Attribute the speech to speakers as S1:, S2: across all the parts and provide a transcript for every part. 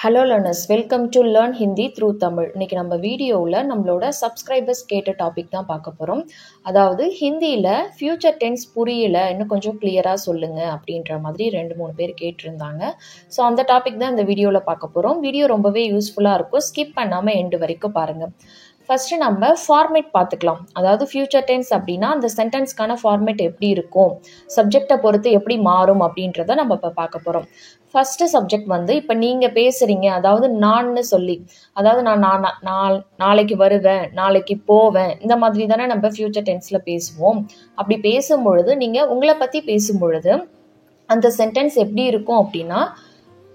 S1: Hello learners, welcome to learn Hindi through Tamil. இன்றைக்கி நம்ம வீடியோவில் நம்மளோட சப்ஸ்கிரைபர்ஸ் கேட்ட டாபிக் தான் பார்க்க போகிறோம். அதாவது ஹிந்தியில் ஃப்யூச்சர் டென்ஸ் புரியல, இன்னும் கொஞ்சம் கிளியராக சொல்லுங்கள் அப்படின்ற மாதிரி 2-3 பேர் கேட்டிருந்தாங்க. ஸோ அந்த டாபிக் தான் இந்த வீடியோவில் பார்க்க போகிறோம். வீடியோ ரொம்பவே யூஸ்ஃபுல்லாக இருக்கும், ஸ்கிப் பண்ணாமல் எண்டு வரைக்கும் பாருங்கள். ஃபஸ்ட்டு நம்ம ஃபார்மேட் பார்த்துக்கலாம். அதாவது ஃப்யூச்சர் டென்ஸ் அப்படின்னா அந்த சென்டென்ஸ்க்கான ஃபார்மேட் எப்படி இருக்கும், சப்ஜெக்டை பொறுத்து எப்படி மாறும் அப்படின்றத நம்ம இப்போ பார்க்க போகிறோம். ஃபஸ்ட்டு சப்ஜெக்ட் வந்து இப்போ நீங்கள் பேசுகிறீங்க, அதாவது நான்னு சொல்லி, அதாவது நான் நாளைக்கு வருவேன், நாளைக்கு போவேன், இந்த மாதிரி தானே நம்ம ஃப்யூச்சர் டென்ஸில் பேசுவோம். அப்படி பேசும்பொழுது நீங்கள் உங்களை பற்றி பேசும்பொழுது அந்த சென்டென்ஸ் எப்படி இருக்கும் அப்படின்னா,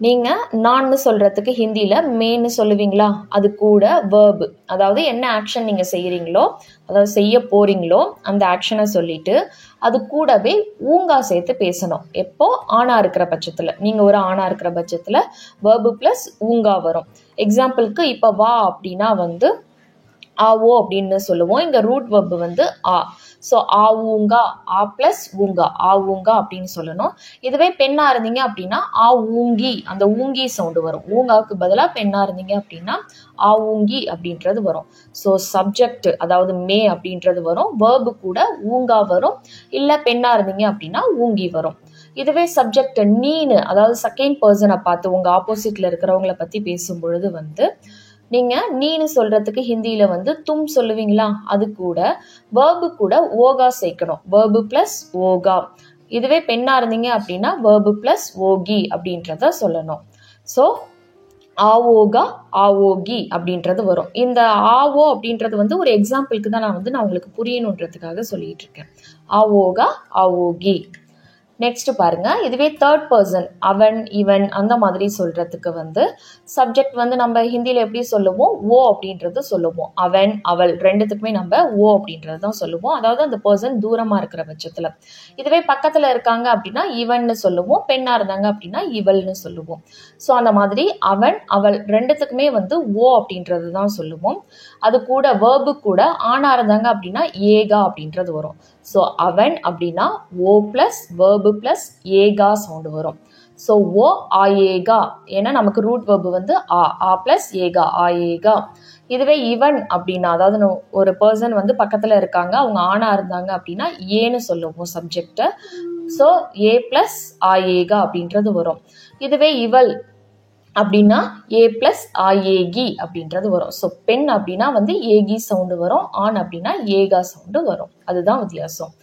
S1: நீங்கள் நான்னு சொல்கிறதுக்கு ஹிந்தியில் மேன்னு சொல்லுவீங்களா, அது கூட வேர்பு, அதாவது என்ன ஆக்ஷன் நீங்கள் செய்கிறீங்களோ, அதாவது செய்ய போகிறீங்களோ அந்த ஆக்ஷனை சொல்லிவிட்டு அது கூடவே ஊங்கா சேர்த்து பேசணும். எப்போ ஆணா இருக்கிற பட்சத்தில், நீங்கள் ஒரு ஆணா இருக்கிற பட்சத்தில் வேர்பு ப்ளஸ் ஊங்கா வரும். எக்ஸாம்பிளுக்கு இப்போ வா அப்படின்னா வந்து ஆவோ அப்படின்னு சொல்லுவோம். இங்கே ரூட் வெர்பு வந்து ஆ. ஸோ ஆவூங்கா, ஆ ப்ளஸ் ஊங்கா, ஆவூங்கா அப்படின்னு சொல்லணும். இதுவே பெண்ணாக இருந்தீங்க அப்படின்னா ஆ ஊங்கி, அந்த ஊங்கி சவுண்டு வரும். ஊங்காவுக்கு பதிலாக பெண்ணாக இருந்தீங்க அப்படின்னா ஆவூங்கி அப்படின்றது வரும். ஸோ சப்ஜெக்ட் அதாவது மே அப்படின்றது வரும், வேர்பு கூட ஊங்கா வரும். இல்லை பெண்ணாக இருந்தீங்க அப்படின்னா ஊங்கி வரும். இதுவே சப்ஜெக்ட் நீனு, அதாவது செகண்ட் பர்சனை பார்த்து உங்கள் ஆப்போசிட்டில் இருக்கிறவங்கள பற்றி பேசும் பொழுது வந்து நீங்கள் நீனு சொல்கிறதுக்கு ஹிந்தியில் வந்து தும் சொல்லுவீங்களா, அது கூட வேர்பு கூட ஓகா சேர்க்கணும், வேர்பு ப்ளஸ் ஓகா. இதுவே பெண்ணாக இருந்தீங்க அப்படின்னா வேர்பு ப்ளஸ் ஓகி அப்படின்றத சொல்லணும். ஸோ ஆவோகா, ஆவோகி அப்படின்றது வரும். இந்த ஆவோ அப்படின்றது வந்து ஒரு எக்ஸாம்பிளுக்கு தான் நான் உங்களுக்கு புரியணுன்றதுக்காக சொல்லிட்டு இருக்கேன். ஆவோகா, ஆவோகி. நெக்ஸ்ட் பாருங்க, இதுவே தேர்ட் பர்சன் அவன் இவன் அந்த மாதிரி சொல்றதுக்கு வந்து சப்ஜெக்ட் வந்து நம்ம ஹிந்தியில எப்படி சொல்லுவோம், ஓ அப்படின்றது சொல்லுவோம். அவன் அவள் ரெண்டுத்துக்குமே நம்ம ஓ அப்படின்றது தான் சொல்லுவோம், அதாவது அந்த பர்சன் தூரமா இருக்கிற பட்சத்துல. இதுவே பக்கத்துல இருக்காங்க அப்படின்னா இவன்னு சொல்லுவோம், பெண்ணா இருந்தாங்க அப்படின்னா இவள்னு சொல்லுவோம். ஸோ அந்த மாதிரி அவன் அவள் ரெண்டுத்துக்குமே வந்து ஓ அப்படின்றது தான் சொல்லுவோம். அது கூட வேர்பு கூட ஆணா இருந்தாங்க அப்படின்னா ஏகா அப்படின்றது வரும். ஸோ அவன் அப்படின்னா ஓ பிளஸ் வேர்பு பிளஸ் ஏகா சவுண்டு வரும். ஸோ ஓ ஆயேகா, ஏன்னா நமக்கு ரூட் வேர்பு வந்து ஆ பிளஸ் ஏகா, ஆயேகா. இதுவே இவன் அப்படின்னா, அதாவது ஒரு பர்சன் வந்து பக்கத்தில் இருக்காங்க, அவங்க ஆணா இருந்தாங்க அப்படின்னா ஏன்னு சொல்லுவோம் சப்ஜெக்டை. ஸோ ஏ பிளஸ் ஆயேகா அப்படின்றது வரும். இதுவே இவள் அப்படின்னா ஏ பிளஸ் ஆயேகி அப்படின்றது வரும். ஸோ பெண் அப்படின்னா வந்து ஏகி சவுண்டு வரும், ஆண் அப்படின்னா ஏகா சவுண்டு வரும். அதுதான் வித்தியாசம்.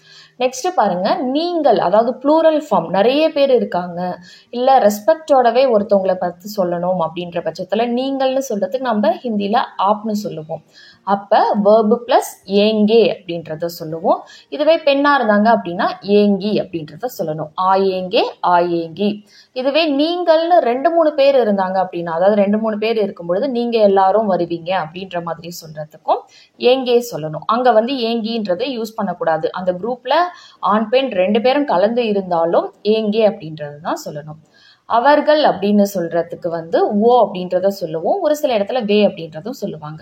S1: நெக்ஸ்ட் பாருங்க, நீங்கள், அதாவது ப்ளூரல் ஃபார்ம், நிறைய பேர் இருக்காங்க, இல்லை ரெஸ்பெக்டோடவே ஒருத்தவங்களை பார்த்து சொல்லணும் அப்படின்ற பட்சத்தில் நீங்கள்னு சொல்றதுக்கு நம்ம ஹிந்தியில் ஆப்னு சொல்லுவோம். அப்போ வேர்பு பிளஸ் ஏங்கே அப்படின்றத சொல்லுவோம். இதுவே பெண்ணா இருந்தாங்க அப்படின்னா ஏங்கி அப்படின்றத சொல்லணும், ஆயேங்கே, ஆயேங்கி. இதுவே நீங்கள்னு 2-3 பேர் இருந்தாங்க அப்படின்னா, அதாவது 2-3 பேர் இருக்கும்பொழுது நீங்க எல்லாரும் வருவீங்க அப்படின்ற மாதிரி சொல்றதுக்கும் ஏங்கே சொல்லணும். அங்க வந்து ஏங்கின்றதை யூஸ் பண்ணக்கூடாது. அந்த குரூப்ல ஆண் பெண் 2 பேரும் கலந்து இருந்தாலும் ஏங்கே அப்படின்றது தான் சொல்லணும். அவர்கள் அப்படின்னு சொல்றதுக்கு வந்து ஓ அப்படின்றத சொல்லுவோம், ஒரு சில இடத்துல வே அப்படின்றதும் சொல்லுவாங்க.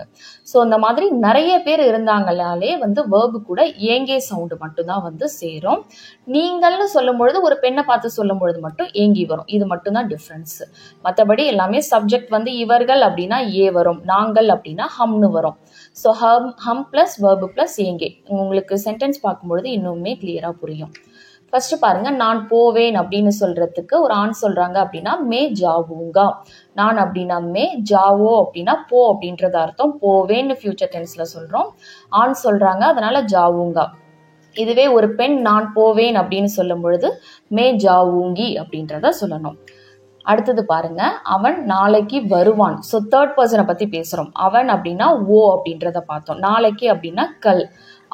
S1: ஸோ இந்த மாதிரி நிறைய பேர் இருந்தாங்கனாலே வந்து வேர்பு கூட ஏங்கே சவுண்டு மட்டும்தான் வந்து சேரும். நீங்கள்னு சொல்லும் பொழுது ஒரு பெண்ணை பார்த்து சொல்லும் பொழுது மட்டும் ஏங்கி வரும். இது மட்டும்தான் டிஃப்ரென்ஸ். மற்றபடி எல்லாமே சப்ஜெக்ட் வந்து இவர்கள் அப்படின்னா ஏ வரும், நாங்கள் அப்படின்னா ஹம்னு வரும். ஸோ ஹம் பிளஸ் வேர்பு பிளஸ் ஏங்கே. உங்களுக்கு சென்டென்ஸ் பார்க்கும்பொழுது இன்னுமே கிளியரா புரியும். ஃபர்ஸ்ட் பாருங்க, நான் போவேன் அப்படின்னு சொல்றதுக்கு ஒரு ஆண் சொல்றாங்க அப்படின்னா மே ஜாவூங்கா. நான் அப்படின்னா மே, ஜாவோ அப்படின்னா போ அப்படின்றது அர்த்தம். போவேன்னு ஃபியூச்சர் டென்ஸ்ல சொல்றோம், ஆண் சொல்றாங்க அதனால ஜாவூங்கா. இதுவே ஒரு பெண் நான் போவேன் அப்படின்னு சொல்லும் பொழுது மே ஜாவூங்கி அப்படின்றத சொல்லணும். அடுத்தது பாருங்க, அவன் நாளைக்கு வருவான். ஸோ தேர்ட் பர்சனை பத்தி பேசுறோம். அவன் அப்படின்னா ஓ அப்படின்றத பார்த்தோம், நாளைக்கு அப்படின்னா கல்,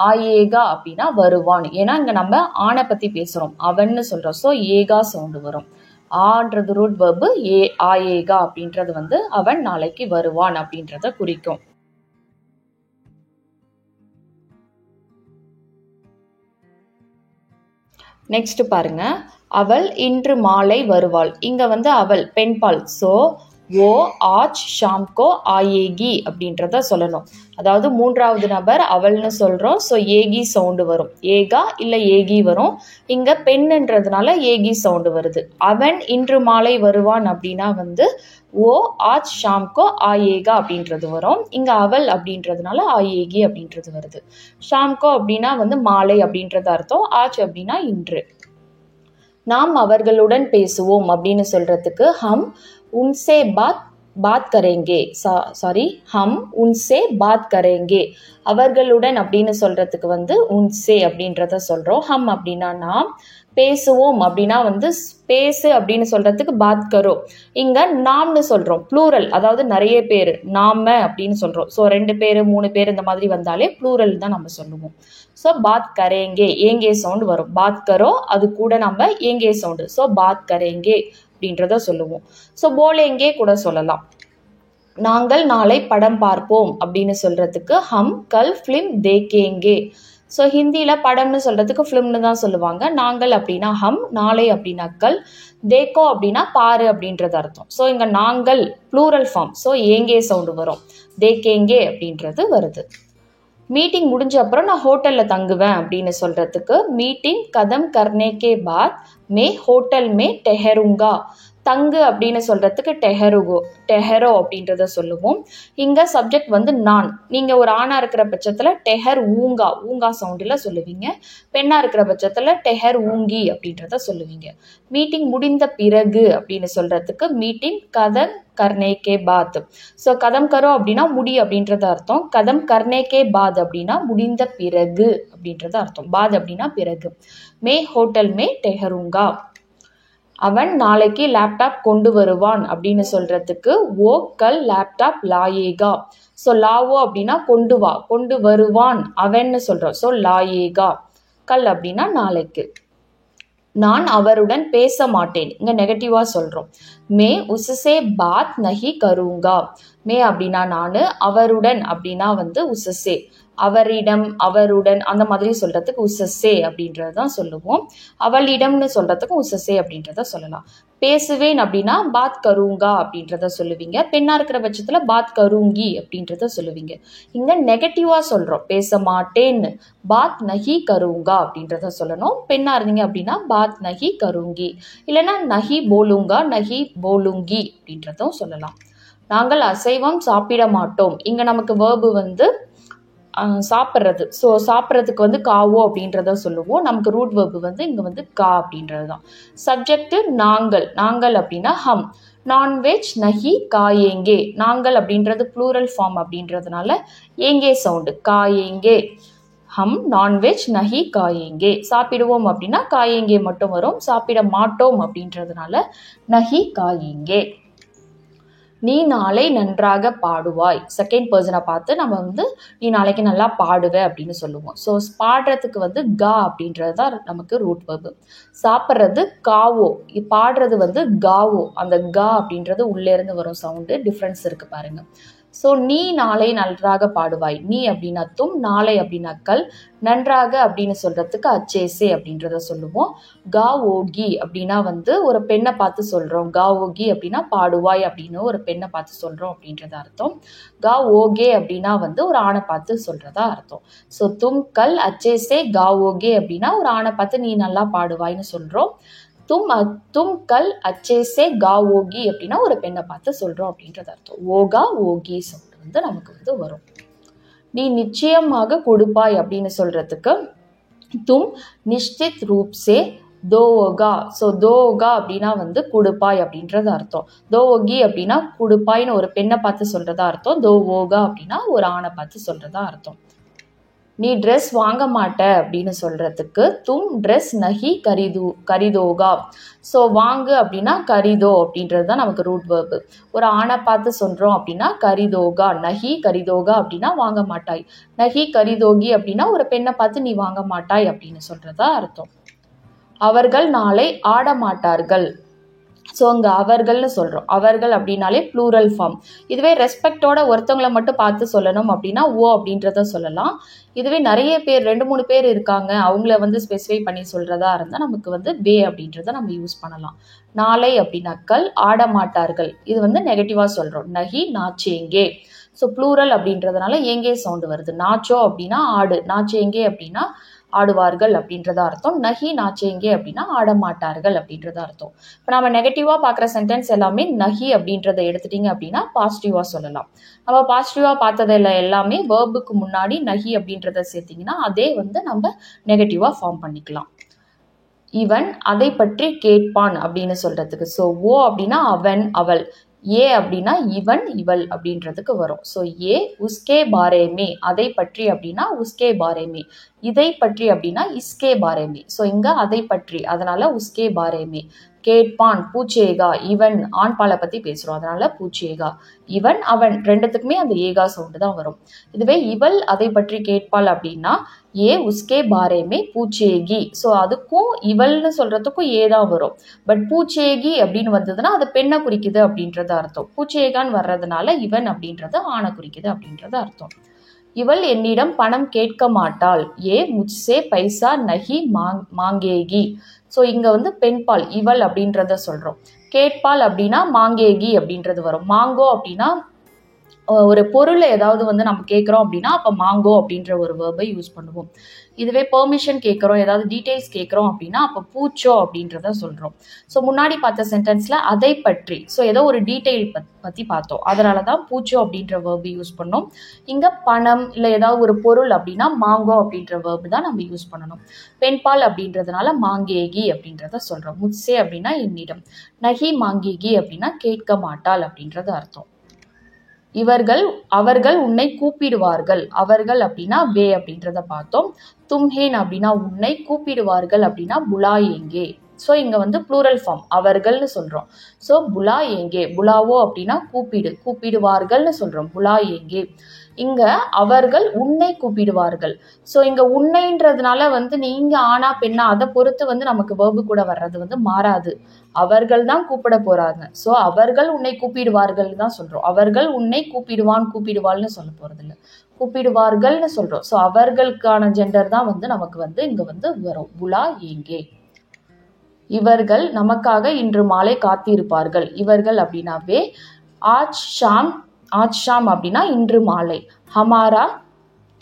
S1: ஆயேகா அப்படின்னா வருவான். ஏன்னா இங்க நம்ம ஆணை பத்தி பேசுறோம், அவன்னு சொல்றோம். ஸோ ஏகா சவுண்டு வரும். ஆன்றது ரூட் வெர்பு, ஆயேகா அப்படின்றது வந்து அவன் நாளைக்கு வருவான் அப்படின்றத குறிக்கும். நெக்ஸ்ட் பாருங்க, அவள் இன்று மாலை வருவாள். இங்க வந்து அவள் பெண்பால். ஸோ ஓ ஆஜ் ஷாம் கோ ஆயேகி அப்படின்றத சொல்லணும். அதாவது மூன்றாவது நபர் அவள்னு சொல்கிறோம். ஸோ ஏகி சவுண்டு வரும். ஏகா இல்லை ஏகி வரும். இங்கே பெண்ணுன்றதுனால ஏகி சவுண்டு வருது. அவன் இன்று மாலை வருவான் அப்படின்னா வந்து ஓ ஆஜ் ஷாம் கோ ஆயேகா அப்படின்றது வரும். இங்கே அவள் அப்படின்றதுனால ஆயேகி அப்படின்றது வருது. ஷாம் கோ அப்படின்னா வந்து மாலை அப்படின்றது அர்த்தம். ஆஜ் அப்படின்னா இன்று. நாம் அவர்களுடன் பேசுவோம் அப்படின்னு சொல்றதுக்கு ஹம் உன்சே பாத் கரேங்கே. ஹம் உன்சே பாத் கரேங்கே. அவர்களுடன் அப்படின்னு சொல்றதுக்கு வந்து உன்சே அப்படின்றத சொல்றோம். ஹம் அப்படின்னா நாம், பேசுவோம் அப்படின்னா வந்து பேசு அப்படின்னு சொல்றதுக்கு பாத் கரோ. இங்க நாம்னு சொல்றோம், ப்ளூரல், அதாவது நிறைய பேர், நாம அப்படின்னு சொல்றோம். ஸோ 2 பேர் 3 பேர் இந்த மாதிரி வந்தாலே ப்ளூரல் தான் நம்ம சொல்லுவோம். ஸோ பாத் கரேங்கே ஏங்கே சவுண்ட் வரும். பாத் கரோ அது கூட நம்ம ஏங்கே சவுண்டு. ஸோ பாத் கரேங்கே அப்படின்றத சொல்லுவோம். ஸோ போலேங்கே கூட சொல்லலாம். நாங்கள் நாளை படம் பார்ப்போம் அப்படின்னு சொல்றதுக்கு ஹம் கல் ஃபிலிம் தேக்கேங்கே. ஸோ ஹிந்தியில் படம்னு சொல்றதுக்கு ஃபிலிம்னு தான் சொல்லுவாங்க. நாங்கள் அப்படின்னா ஹம், நாளை அப்படின்னா கல், தேக்கோ அப்படின்னா பாரு அப்படின்றது அர்த்தம். ஸோ இங்கே நாங்கள் ப்ளூரல் ஃபார்ம். ஸோ ஏங்கே சவுண்டு வரும். தேக்கேங்கே அப்படின்றது வருது. மீட்டிங் முடிஞ்ச அப்புறம் நான் ஹோட்டலில் தங்குவேன் அப்படின்னு சொல்கிறதுக்கு மீட்டிங் கதம் கர்னேகே பாத் மே ஹோட்டல் மே டெஹருங்கா. தங்கு அப்படின்னு சொல்கிறதுக்கு டெஹரோ அப்படின்றத சொல்லுவோம். இங்கே சப்ஜெக்ட் வந்து நான். நீங்கள் ஒரு ஆணாக இருக்கிற பட்சத்தில் டெஹர் ஊங்கா சவுண்டில் சொல்லுவீங்க. பெண்ணாக இருக்கிற பட்சத்தில் டெஹர் ஊங்கி அப்படின்றத சொல்லுவீங்க. மீட்டிங் முடிந்த பிறகு அப்படின்னு சொல்கிறதுக்கு மீட்டிங் கதம் கர்னேகே பாத். ஸோ கதம் கரோ அப்படின்னா முடி அப்படின்றது அர்த்தம். கதம் கர்னேகே பாத் அப்படின்னா முடிந்த பிறகு அப்படின்றது அர்த்தம். பாத் அப்படின்னா பிறகு. மே ஹோட்டல் மே டெஹருங்கா. அவன் நாளைக்கு லேப்டாப் கொண்டு வருவான் அப்படின்னு சொல்றதுக்கு ஓ கல் லேப்டாப் லாயேகா. ஸோ லாவோ அப்படின்னா கொண்டு வா, கொண்டு வருவான் அவன்னு சொல்றோம். ஸோ லாயேகா. கல் அப்படின்னா நாளைக்கு. நான் அவருடன் பேச மாட்டேன், இங்க நெகட்டிவா சொல்றோம். மே உசசே பாத் நஹி கருங்கா. மே அப்படின்னா நான், அவருடன் அப்படின்னா வந்து உசசே, அவரிடம் அவருடன் அந்த மாதிரி சொல்றதுக்கு உசசே அப்படின்றது தான் சொல்லுவோம். அவளிடம்னு சொல்றதுக்கு உசசே அப்படின்றத சொல்லலாம். பேசுவேன் அப்படின்னா பாத் கருங்கா அப்படின்றத சொல்லுவீங்க. பெண்ணா இருக்கிற பட்சத்துல பாத் கருங்கி அப்படின்றத சொல்லுவீங்க. இங்க நெகட்டிவா சொல்றோம், பேச மாட்டேன்னு. பாத் நஹி கருங்கா அப்படின்றத சொல்லணும். பெண்ணா இருந்தீங்க அப்படின்னா பாத் நஹி கருங்கி, இல்லைன்னா நஹி போலுங்கா நஹி போலுங்கி அப்படின்றதும் சொல்லலாம். நாங்கள் அசைவம் சாப்பிட மாட்டோம். இங்க நமக்கு வேர்பு வந்து சாப்பிட்றது. ஸோ சாப்பிட்றதுக்கு வந்து காவோ அப்படின்றத சொல்லுவோம். நமக்கு ரூட் வேர்பு வந்து இங்கே வந்து கா அப்படின்றது தான். சப்ஜெக்ட் நாங்கள் அப்படின்னா ஹம். நான்வெஜ் நஹி காயேங்கே. நாங்கள் அப்படின்றது ப்ளூரல் ஃபார்ம் அப்படின்றதுனால ஏங்கே சவுண்டு காயேங்கே. ஹம் நான்வெஜ் நஹி காயேங்கே. சாப்பிடுவோம் அப்படின்னா காயேங்கே மட்டும் வரும். சாப்பிட மாட்டோம் அப்படின்றதுனால நஹி காயேங்கே. நீ நாளை நன்றாக பாடுவாய். செகண்ட் பர்சனை பார்த்து நம்ம வந்து நீ நாளைக்கு நல்லா பாடுவ அப்படின்னு சொல்லுவோம். ஸோ பாடுறதுக்கு வந்து கா அப்படின்றது தான் நமக்கு ரூட் வேர்பு. சாப்பிட்றது காவோ, பாடுறது வந்து காவோ. அந்த கா அப்படின்றது உள்ளேருந்து வரும் சவுண்டு. டிஃப்ரென்ஸ் இருக்கு பாருங்க. ஸோ நீ நாளை நன்றாக பாடுவாய். நீ அப்படின்னா தும், நாளை அப்படின்னா கல், நன்றாக அப்படின்னு சொல்றதுக்கு அச்சேசே அப்படின்றத சொல்லுவோம். கா ஓகி அப்படின்னா வந்து ஒரு பெண்ணை பார்த்து சொல்றோம். கா ஓகி அப்படின்னா பாடுவாய் அப்படின்னு ஒரு பெண்ணை பார்த்து சொல்றோம் அப்படின்றத அர்த்தம். கா ஓகே அப்படின்னா வந்து ஒரு ஆணை பார்த்து சொல்றதா அர்த்தம். ஸோ தும் கல் அச்சேசே கா ஓகே அப்படின்னா ஒரு ஆணை பார்த்து நீ நல்லா பாடுவாய்ன்னு சொல்றோம். தும் கல் அச்சேசே கா ஓகி அப்படின்னா ஒரு பெண்ணை பார்த்து சொல்றோம் அப்படின்றது அர்த்தம். ஓகா ஓகி சவுண்ட் வந்து நமக்கு வந்து வரும். நீ நிச்சயமாக கொடுப்பாய் அப்படின்னு சொல்றதுக்கு தும் நிஷ்டித் ரூப் சே தோகா. ஸோ தோகா அப்படின்னா வந்து கொடுப்பாய் அப்படின்றது அர்த்தம். தோகி அப்படின்னா கொடுப்பாய்னு ஒரு பெண்ணை பார்த்து சொல்றதா அர்த்தம். தோகா அப்படின்னா ஒரு ஆணை பார்த்து சொல்றதா அர்த்தம். நீ ட்ரெஸ் வாங்க மாட்ட அப்படின்னு சொல்றதுக்கு தும் ட்ரெஸ் நஹி கரிதோகா. ஸோ வாங்கு அப்படின்னா கரிதோ அப்படின்றது தான் நமக்கு ரூட் வேர்பு. ஒரு ஆணை பார்த்து சொல்றோம் அப்படின்னா கரிதோகா. நஹி கரிதோகா அப்படின்னா வாங்க மாட்டாய். நஹி கரிதோகி அப்படின்னா ஒரு பெண்ணை பார்த்து நீ வாங்க மாட்டாய் அப்படின்னு சொல்றதா அர்த்தம். அவர்கள் நாளை ஆட மாட்டார்கள். ஸோ அங்கே அவர்கள்னு சொல்கிறோம். அவர்கள் அப்படின்னாலே ப்ளூரல் ஃபார்ம். இதுவே ரெஸ்பெக்டோட ஒருத்தவங்களை மட்டும் பார்த்து சொல்லணும் அப்படின்னா ஓ அப்படின்றத சொல்லலாம். இதுவே நிறைய பேர் 2-3 பேர் இருக்காங்க, அவங்கள வந்து ஸ்பெசிஃபை பண்ணி சொல்கிறதா இருந்தால் நமக்கு வந்து வே அப்படின்றத நம்ம யூஸ் பண்ணலாம். நாளை அப்படின்னா கல், ஆடமாட்டார்கள். இது வந்து நெகட்டிவா சொல்றோம். நஹி நாச்சேங்கே. ஸோ ப்ளூரல் அப்படின்றதுனால ஏங்கே சவுண்டு வருது. நாச்சோ அப்படின்னா ஆடு, நாச்சேங்கே அப்படின்னா ஆடுவார்கள் அப்படின்றத அர்த்தம். நஹி நாச்சேங்கே அப்படின்னா ஆடமாட்டார்கள் அப்படின்றத அர்த்தம். இப்போ நம்ம நெகட்டிவா பார்க்குற சென்டென்ஸ் எல்லாமே நஹி அப்படின்றத எடுத்துட்டீங்க அப்படின்னா பாசிட்டிவா சொல்லலாம். நம்ம பாசிட்டிவா பார்த்ததில் எல்லாமே வேர்புக்கு முன்னாடி நஹி அப்படின்றத சேர்த்திங்கன்னா அதே வந்து நம்ம நெகட்டிவா ஃபார்ம் பண்ணிக்கலாம். இவன் அதை பற்றி கேட்பான் அப்படின்னு சொல்றதுக்கு. ஸோ ஓ அப்படின்னா அவன் அவள், ஏ அப்படின்னா இவன் இவள் அப்படின்றதுக்கு வரும். ஸோ ஏ உஸ்கே பாரேமே, அதை பற்றி அப்படின்னா உஸ்கே பாரேமே, இதை பற்றி அப்படின்னா இஸ்கே பாரேமே. ஸோ இங்க அதை பற்றி, அதனால உஸ்கே பாரேமே. கேட்பான் பூச்சேகா, இவன் ஆண் பாலை பத்தி பேசுறோம் அதனால பூச்சேகா. இவன் அவன் ரெண்டுத்துக்குமே அந்த ஏகா சவுண்டு தான் வரும். இதுவே இவள் அதை பற்றி கேட்பாள் அப்படின்னா ஏ உஸ்கே பாரேமே பூச்சேகி. ஸோ அதுக்கும் இவள்னு சொல்றதுக்கும் ஏ தான் வரும். பட் பூச்சேகி அப்படின்னு வந்ததுன்னா அது பெண்ணை குறிக்குது அப்படின்றது அர்த்தம். பூச்சேகான்னு வர்றதுனால இவன் அப்படின்றது ஆணை குறிக்குது அப்படின்றது அர்த்தம். இவள் என்னிடம் பணம் கேட்க மாட்டாள். ஏ முஜ்சே பைசா நஹி மாங்கேகி. ஸோ இங்க வந்து பெண்பால் இவள் அப்படின்றத சொல்றோம். கேட்பால் அப்படின்னா மாங்கேகி அப்படின்றது வரும். மாங்கோ அப்படின்னா ஒரு பொருளை ஏதாவது வந்து நம்ம கேட்குறோம் அப்படின்னா அப்போ மாங்கோ அப்படின்ற ஒரு வேர்பை யூஸ் பண்ணுவோம். இதுவே பெர்மிஷன் கேட்குறோம், ஏதாவது டீட்டெயில்ஸ் கேட்குறோம் அப்படின்னா அப்போ பூச்சோ அப்படின்றத சொல்கிறோம். ஸோ முன்னாடி பார்த்த சென்டென்ஸில் அதை பற்றி, ஸோ ஏதோ ஒரு டீட்டெயில் பற்றி பார்த்தோம், அதனால தான் பூச்சோ அப்படின்ற வேர்பு யூஸ் பண்ணோம். இங்கே பணம் இல்லை ஏதாவது ஒரு பொருள் அப்படின்னா மாங்கோ அப்படின்ற வேர்பு தான் நம்ம யூஸ் பண்ணணும். பெண்பால் அப்படின்றதுனால மாங்கேகி அப்படின்றத சொல்கிறோம். முட்சே அப்படின்னா என்னிடம், நஹி மாங்கேகி அப்படின்னா கேட்க மாட்டாள் அப்படின்றது அர்த்தம். அவர்கள் உன்னை கூப்பிடுவார்கள். அவர்கள் அப்படின்னா வே அப்படின்றத பார்த்தோம். தும்ஹேன் அப்படின்னா உன்னை, கூப்பிடுவார்கள் அப்படின்னா புலாயேங்கே. ஸோ இங்க வந்து ப்ளூரல் ஃபார்ம் அவர்கள்னு சொல்றோம். ஸோ புலாயேங்கே, புலாவோ அப்படின்னா கூப்பிடுவார்கள்னு சொல்றோம். புலாயேங்கே. இங்க அவர்கள் உன்னை கூப்பிடுவார்கள். ஸோ இங்க உன்னைன்றதுனால வந்து நீங்க ஆனா பெண்ணா அதை பொறுத்து வந்து நமக்கு வேர்பு கூட வர்றது வந்து மாறாது. அவர்கள் தான் கூப்பிட போறாங்க. ஸோ அவர்கள் உன்னை கூப்பிடுவார்கள் தான் சொல்றோம். அவர்கள் உன்னை கூப்பிடுவாள்னு சொல்ல போறது இல்லை, கூப்பிடுவார்கள்னு சொல்றோம். ஸோ அவர்களுக்கான ஜெண்டர் தான் வந்து நமக்கு வந்து இங்க வந்து வரும். புலா ஏங்கே. இவர்கள் நமக்காக இன்று மாலை காத்திருப்பார்கள். இவர்கள் அப்படின்னாவே ஆஜ் ஷாம் அப்படின்னா இன்று மாலை, ஹமாரா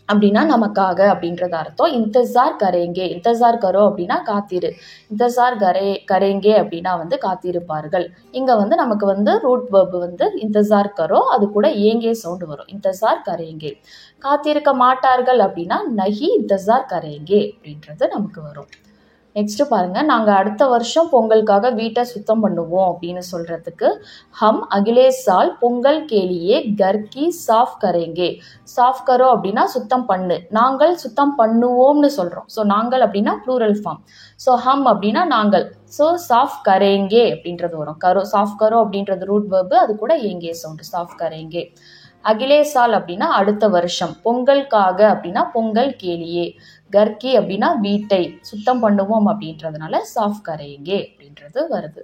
S1: அப்படின்னா நமக்காக அப்படின்றது அர்த்தம். இந்தசார் கரேங்கே, இந்தசார் கரோ அப்படின்னா காத்திரு, இந்தசார் கரேங்கே அப்படின்னா வந்து காத்திருப்பார்கள். இங்க வந்து நமக்கு வந்து ரூட் வேர்பு வந்து இந்தசார் கரோ, அது கூட ஏங்கே சவுண்டு வரும். இந்தசார் கரேங்கே. காத்திருக்க மாட்டார்கள் அப்படின்னா நஹி இந்தசார் கரேங்கே அப்படின்றது நமக்கு வரும். நெக்ஸ்ட் பாருங்க, நாங்கள் அடுத்த வருஷம் பொங்கலுக்காக வீட்டை சுத்தம் பண்ணுவோம் அப்படின்னு சொல்றதுக்கு ஹம் அகிலே சால் பொங்கல் கேலியே கர்கி சாஃப் கரேங்கே. சாஃப் கரோ அப்படின்னா சுத்தம் பண்ணு, நாங்கள் சுத்தம் பண்ணுவோம்னு சொல்றோம். ஸோ நாங்கள் அப்படின்னா ப்ளூரல் ஃபார்ம். ஸோ ஹம் அப்படின்னா நாங்கள், ஸோ சாஃப் கரேங்கே அப்படின்றது வரும். கரோ சாஃப் கரோ அப்படின்றது ரூட் வேர்பு, அது கூட ஏங்கே சவுண்டு, சாஃப் கரேங்கே. அகிலே சால் அப்படின்னா அடுத்த வருஷம், பொங்கலுக்காக அப்படின்னா பொங்கல் கேலியே, கர்கி அப்படின்னா வீட்டை சுத்தம் பண்ணுவோம் அப்படின்றதுனால சாஃப் கரேங்கே அப்படின்றது வருது.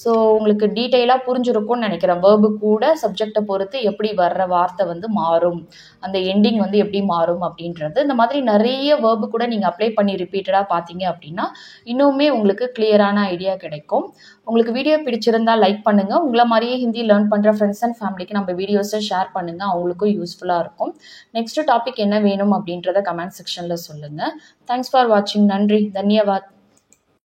S1: ஸோ உங்களுக்கு டீட்டெயிலாக புரிஞ்சிருக்கும்னு நினைக்கிறேன். வேர்பு கூட சப்ஜெக்டை பொறுத்து எப்படி வர்ற வார்த்தை வந்து மாறும், அந்த எண்டிங் வந்து எப்படி மாறும் அப்படின்றது. இந்த மாதிரி நிறைய வேர்பு கூட நீங்கள் அப்ளை பண்ணி ரிப்பீட்டடாக பார்த்தீங்க அப்படின்னா இன்னுமே உங்களுக்கு கிளியரான ஐடியா கிடைக்கும். உங்களுக்கு வீடியோ பிடிச்சிருந்தா லைக் பண்ணுங்கள். உங்களை மாதிரியே ஹிந்தி லேர்ன் பண்ணுற ஃப்ரெண்ட்ஸ் அண்ட் ஃபேமிலிக்கு நம்ம வீடியோஸை ஷேர் பண்ணுங்கள், அவங்களுக்கும் யூஸ்ஃபுல்லாக இருக்கும். நெக்ஸ்ட் டாபிக் என்ன வேணும் அப்படின்றத கமெண்ட் செக்ஷனில் சொல்லுங்கள். தேங்க்ஸ் ஃபார் வாட்சிங். நன்றி, தன்யவாத்.